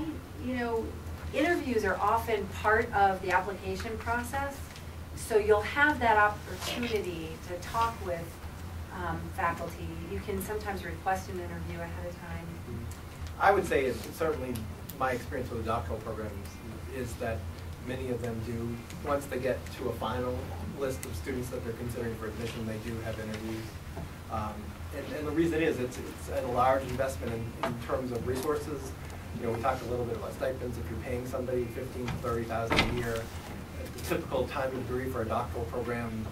you know, interviews are often part of the application process, so you'll have that opportunity to talk with faculty. You can sometimes request an interview ahead of time. I would say it's certainly my experience with the doctoral programs is that many of them do, once they get to a final list of students that they're considering for admission, they do have interviews. And the reason is it's a large investment in terms of resources. You know, we talked a little bit about stipends. If you're paying somebody $15,000 to $30,000 a year, the typical time of degree for a doctoral program,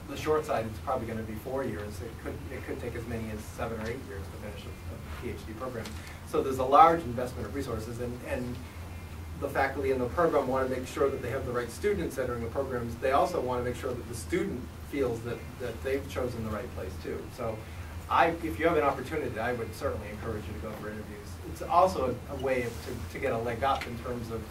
the short side, it's probably going to be 4 years. It could take as many as 7 or 8 years to finish a PhD program. So there's a large investment of resources, and the faculty in the program want to make sure that they have the right students entering the programs. They also want to make sure that the student feels that they've chosen the right place too. So if you have an opportunity, I would certainly encourage you to go for interviews. It's also a way to get a leg up in terms of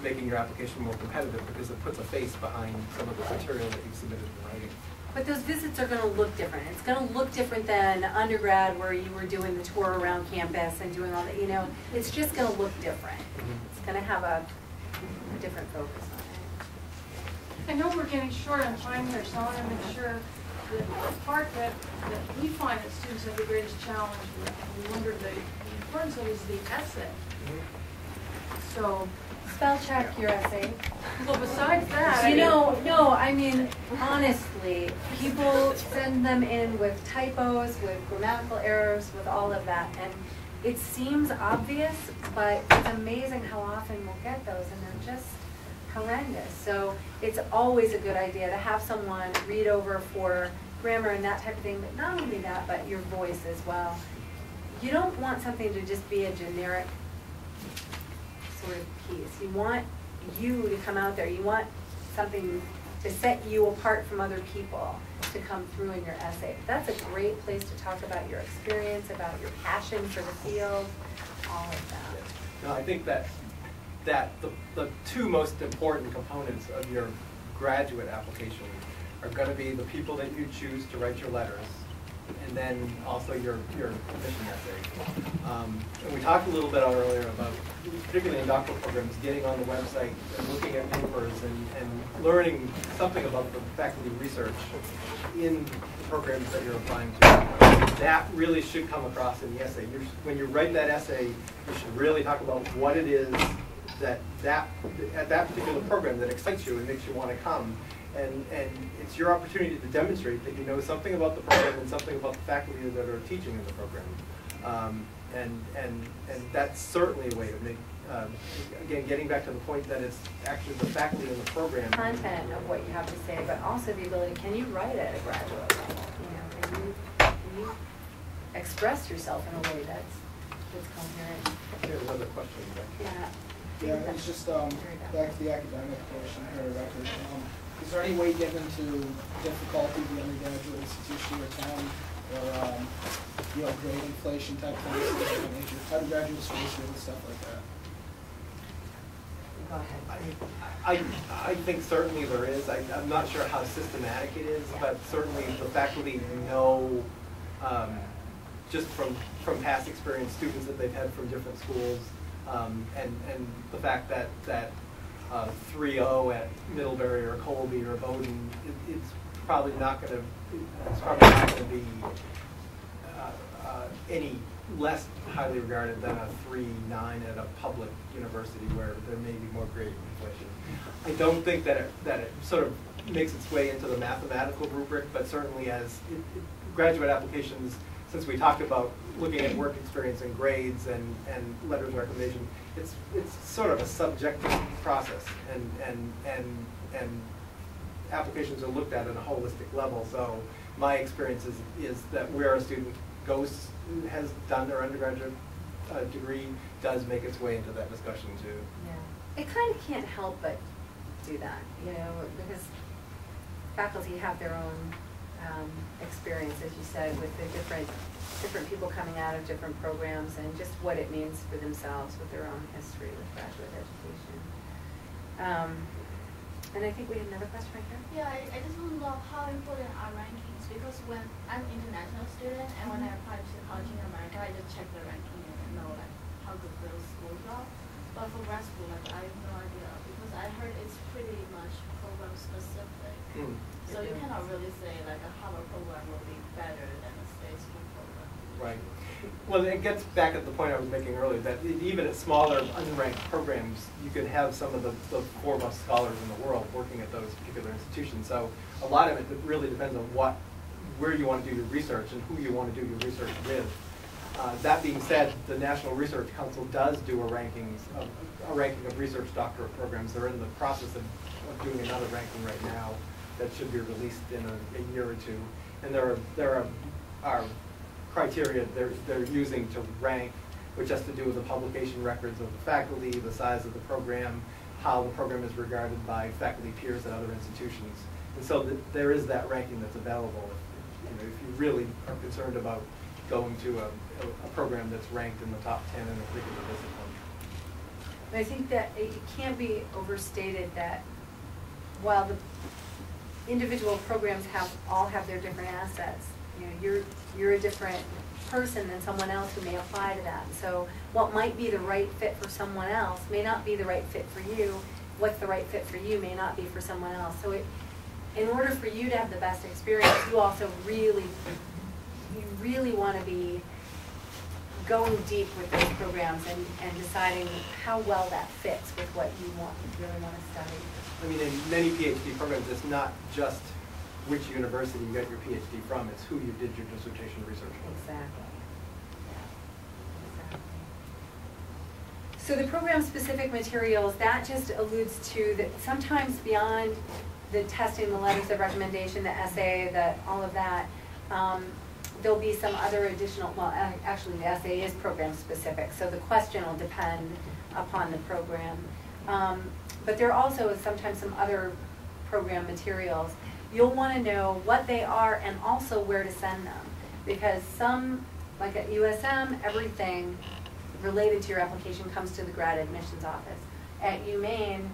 making your application more competitive, because it puts a face behind some of the material that you've submitted in writing. But those visits are going to look different. It's going to look different than undergrad, where you were doing the tour around campus and doing all that. You know, it's just going to look different. It's going to have a different focus on it. I know we're getting short on time here, so I want to make sure that the part that we find that students have the greatest challenge with, and we wonder the importance of, is the essay. So, spell check your essay. Well, besides that, you know, no, I mean, honestly, people send them in with typos, with grammatical errors, with all of that, and it seems obvious, but it's amazing how often we'll get those, and they're just horrendous. So it's always a good idea to have someone read over for grammar and that type of thing, but not only that, but your voice as well. You don't want something to just be a generic sort of piece. You want you to come out there. You want something to set you apart from other people to come through in your essay. That's a great place to talk about your experience, about your passion for the field, all of that. No, I think that the two most important components of your graduate application are going to be the people that you choose to write your letters, and then also your admission essay. And we talked a little bit earlier about, particularly in doctoral programs, getting on the website and looking at papers and learning something about the faculty research in the programs that you're applying to. That really should come across in the essay. When you write that essay, you should really talk about what it is at that particular program that excites you and makes you want to come. And it's your opportunity to demonstrate that you know something about the program and something about the faculty that are teaching in the program. And that's certainly a way to make, again, getting back to the point that it's actually the faculty in the program. Content of what you have to say, but also the ability, can you write at a graduate level? You know, can you express yourself in a way that's coherent? There's another question. Yeah, it's just back to the academic portion here, Record. Is there any way, given to difficulty the undergraduate institution you attend, or you know, grade inflation type things, undergraduate scholarship and stuff like that? Go ahead. I think certainly there is. I'm not sure how systematic it is, but certainly the faculty know, just from past experience, students that they've had from different schools, and the fact that 3.0 at Middlebury or Colby or Bowdoin, it's probably not going to be any less highly regarded than a 3.9 at a public university where there may be more grade inflation. I don't think that it sort of makes its way into the mathematical rubric, but certainly as graduate applications, since we talked about looking at work experience and grades and letters of recommendation, it's sort of a subjective process, and applications are looked at a holistic level. So my experience is that where a student has done their undergraduate degree does make its way into that discussion too. Yeah, it kind of can't help but do that, you know, because faculty have their own experience, as you said, with the different people coming out of different programs, and just what it means for themselves with their own history with graduate education. And I think we had another question right here. Yeah, I just want to know how important are rankings, because when I'm an international student and when I apply to college in America, I just check the ranking and know like how the middle school job. But for grad school, like I have no idea because I heard it's pretty much program specific. So you cannot really say like a Harvard program will be better than a state school program. Right. Well, it gets back at the point I was making earlier, that even at smaller, unranked programs, you could have some of the foremost scholars in the world working at those particular institutions. So a lot of it really depends on where you want to do your research and who you want to do your research with. That being said, the National Research Council does do a ranking of research doctorate programs. They're in the process of doing another ranking right now that should be released in a year or two. And there are criteria they're using to rank, which has to do with the publication records of the faculty, the size of the program, how the program is regarded by faculty peers at other institutions. And so there is that ranking that's available if you really are concerned about going to a program that's ranked in the top 10 in a particular discipline. I think that it can't be overstated that while the individual programs all have their different assets, you're a different person than someone else who may apply to that. So what might be the right fit for someone else may not be the right fit for you. What's the right fit for you may not be for someone else. So in order for you to have the best experience, you also really want to be going deep with those programs and deciding how well that fits with what you really want to study. I mean, in many PhD programs, it's not just which university you got your PhD from, it's who you did your dissertation research on. Exactly. Yeah. Exactly. So the program-specific materials, that just alludes to that sometimes beyond the testing, the letters of recommendation, the essay, all of that, there'll be some other additional, well, actually the essay is program-specific, so the question will depend upon the program. But there also is sometimes some other program materials. You'll want to know what they are and also where to send them. Because some, like at USM, everything related to your application comes to the grad admissions office. At UMaine,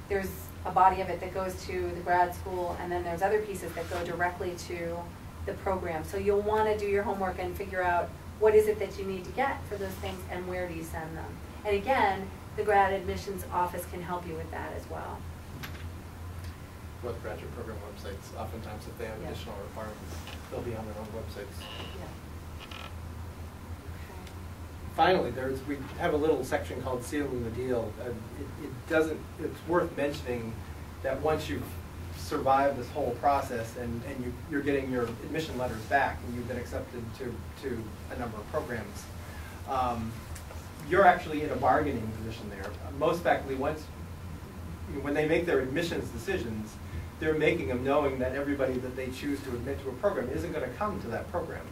there's a body of it that goes to the grad school, and then there's other pieces that go directly to the program. So you'll want to do your homework and figure out what is it that you need to get for those things and where do you send them. And again, the grad admissions office can help you with that as well. Both graduate program websites, oftentimes if they have additional requirements, they'll be on their own websites. Yeah. Okay. Finally, we have a little section called Sealing the Deal. It's worth mentioning that once you've survived this whole process and you're getting your admission letters back and you've been accepted to a number of programs, you're actually in a bargaining position there. Most faculty, when they make their admissions decisions, they're making them knowing that everybody that they choose to admit to a program isn't going to come to that program.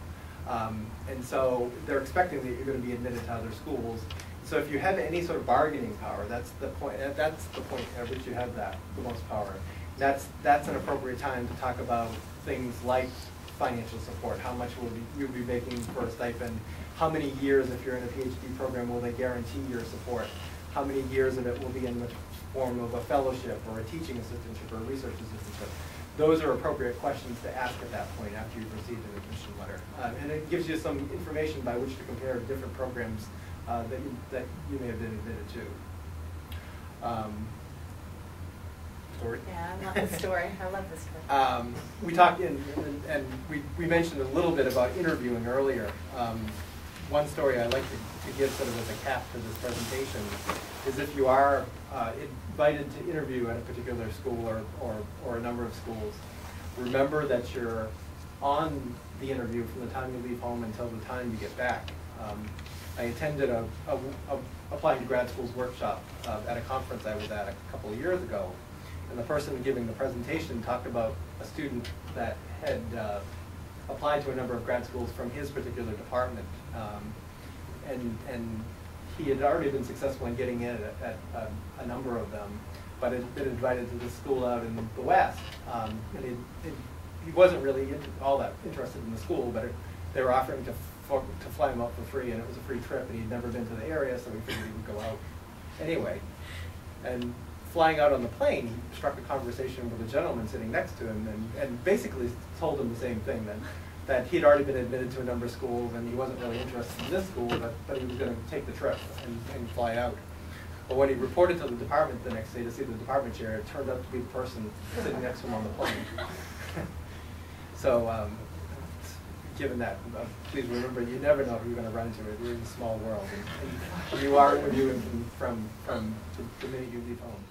And so they're expecting that you're going to be admitted to other schools. So if you have any sort of bargaining power, that's the point at which you have the most power. That's an appropriate time to talk about things like financial support. How much will you be making for a stipend? How many years, if you're in a PhD program, will they guarantee your support? How many years of it will be in the form of a fellowship or a teaching assistantship or a research assistantship? Those are appropriate questions to ask at that point after you've received an admission letter. And it gives you some information by which to compare different programs that you may have been admitted to. Story? Yeah, I love the story. I love the story. We talked and we mentioned a little bit about interviewing earlier. One story I like to give sort of as a cap to this presentation is if you are invited to interview at a particular school or a number of schools, remember that you're on the interview from the time you leave home until the time you get back. I attended a applying to grad schools workshop at a conference I was at a couple of years ago, and the person giving the presentation talked about a student that had applied to a number of grad schools from his particular department, and he had already been successful in getting in at a number of them, but had been invited to this school out in the West, and he wasn't really all that interested in the school, but they were offering to fly him out for free, and it was a free trip, and he'd never been to the area, so he figured he would go out anyway. And flying out on the plane, he struck a conversation with a gentleman sitting next to him, and basically told him the same thing, that that he'd already been admitted to a number of schools and he wasn't really interested in this school, but he was going to take the trip and fly out. But when he reported to the department the next day to see the department chair, it turned out to be the person sitting next to him on the plane. So, given that, please remember, you never know who you're going to run into. It is a small world, and you are interviewing from the minute you leave home.